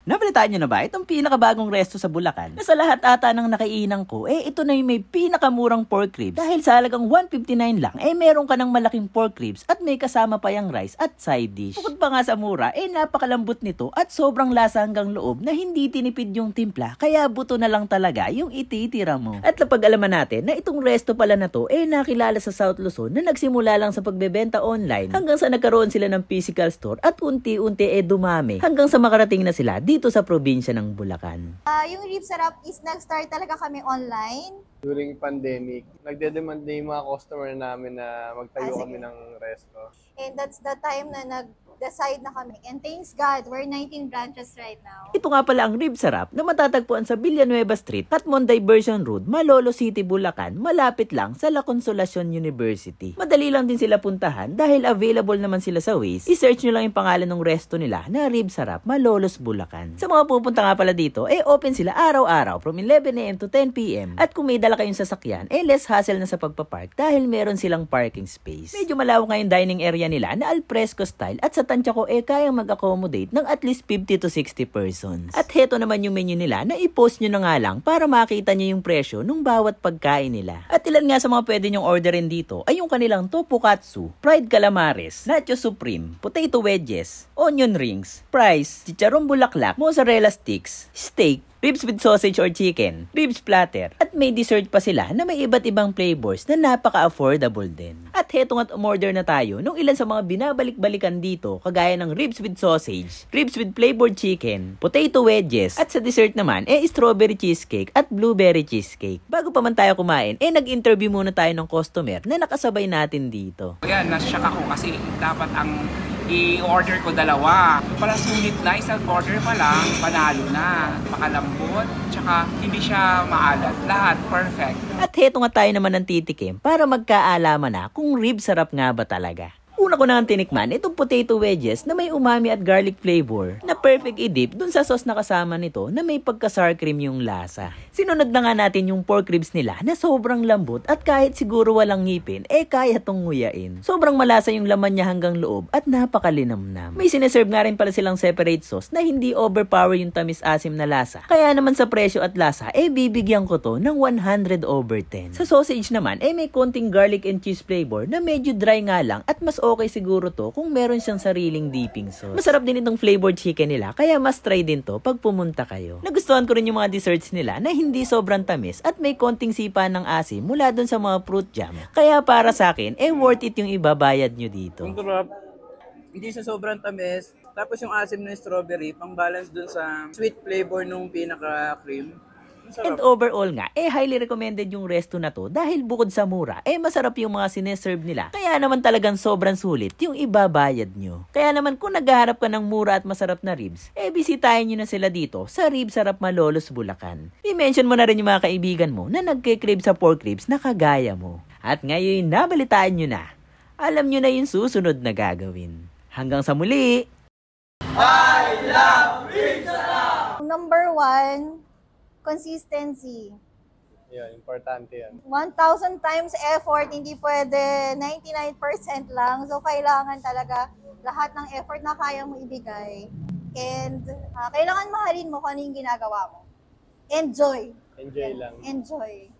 Nabalitaan nyo na ba itong pinakabagong resto sa Bulacan? Na sa lahat ata ng nakaiinang ko, ito na yung may pinakamurang pork ribs. Dahil sa halagang 159 lang, meron ka ng malaking pork ribs at may kasama pa yung rice at side dish. Bukod pa nga sa mura, napakalambot nito at sobrang lasa hanggang loob na hindi tinipid yung timpla, kaya buto na lang talaga yung ititira mo. At napag-alaman natin na itong resto pala na to, nakilala sa South Luzon na nagsimula lang sa pagbebenta online hanggang sa nagkaroon sila ng physical store at unti-unti dumami hanggang sa makarating na sila dito sa probinsya ng Bulacan. Yung Rib Sarap is nag-start talaga kami online. During pandemic, nagde-demand na yung mga customer namin na magtayo kami ng resto. And that's the time na nag-decide na kami. And thanks God, we're 19 branches right now. Ito nga pala ang Rib Sarap na matatagpuan sa Villanueva Street at Diversion Road, Malolo City, Bulacan, malapit lang sa La Consolacion University. Madali lang din sila puntahan dahil available naman sila sa Waze. I-search nyo lang yung pangalan ng resto nila na Rib Sarap, Malolos, Bulacan. Sa mga pupunta nga pala dito, open sila araw-araw from 11 AM to 10 PM. At kung may dala kayong sasakyan, less hassle na sa pagpapark dahil meron silang parking space. Medyo malawak nga yung dining area nila na alfresco style at sa tansya ko kayang mag-accommodate ng at least 50 to 60 persons. At heto naman yung menu nila na i-post nyo na nga lang para makita nyo yung presyo ng bawat pagkain nila. At ilan nga sa mga pwede nyong orderin dito ay yung kanilang topukatsu, fried calamares, nacho supreme, potato wedges, onion rings, fries, chicharron bulaklak, mozzarella sticks, steak, ribs with sausage or chicken, ribs platter, at may dessert pa sila na may iba't ibang flavors na napaka-affordable din. At heto nga't umorder na tayo nung ilan sa mga binabalik-balikan dito kagaya ng ribs with sausage, ribs with flavored chicken, potato wedges, at sa dessert naman strawberry cheesecake at blueberry cheesecake. Bago pa man tayo kumain, nag-interview muna tayo ng customer na nakasabay natin dito. Ayan, nashock ako kasi dapat ang i-order ko dalawa. Para sulit na, isang order pa lang, panalo na. Pakalambot, tsaka hindi siya maalat. Lahat perfect. At heto nga tayo naman ng titikim para magkaalaman na kung Rib Sarap nga ba talaga. Una ko na ang tinikman itong potato wedges na may umami at garlic flavor na perfect i-dip dun sa sauce na kasama nito na may pagka-sour cream yung lasa. Sinunod na nga natin yung pork ribs nila na sobrang lambot at kahit siguro walang ngipin, kaya tong nguyain. Sobrang malasa yung laman niya hanggang loob at napakalinamnam. May sineserve nga rin pala silang separate sauce na hindi overpower yung tamis-asim na lasa. Kaya naman sa presyo at lasa, bibigyan ko to ng 100/10. Sa sausage naman, may konting garlic and cheese flavor na medyo dry nga lang at mas okay siguro to kung meron siyang sariling dipping sauce. Masarap din itong flavored chicken nila, kaya must try din to pag pumunta kayo. Nagustuhan ko rin yung mga desserts nila na hindi sobrang tamis at may konting sipa ng asim mula dun sa mga fruit jam. Kaya para sa akin, worth it yung ibabayad nyo dito. Ang sarap, hindi siya sobrang tamis. Tapos yung asim ng strawberry, pang balance dun sa sweet flavor nung pinaka-cream. And overall nga, highly recommended yung resto na to dahil bukod sa mura, masarap yung mga sineserve nila. Kaya naman talagang sobrang sulit yung ibabayad nyo. Kaya naman kung naghaharap ka ng mura at masarap na ribs, bisitahin nyo na sila dito sa Rib Sarap Malolos, Bulacan. I-mention mo na rin yung mga kaibigan mo na nagkikrib sa pork ribs na kagaya mo. At ngayon, nabalitaan nyo na. Alam nyo na yung susunod na gagawin. Hanggang sa muli! I love Rib Sarap! Number 1, consistency. Yan, importante yan. 1,000 times effort, hindi pwede 99% lang. So, kailangan talaga lahat ng effort na kaya mo ibigay. And kailangan mahalin mo kung ano yung ginagawa mo. Enjoy. Enjoy lang. Enjoy.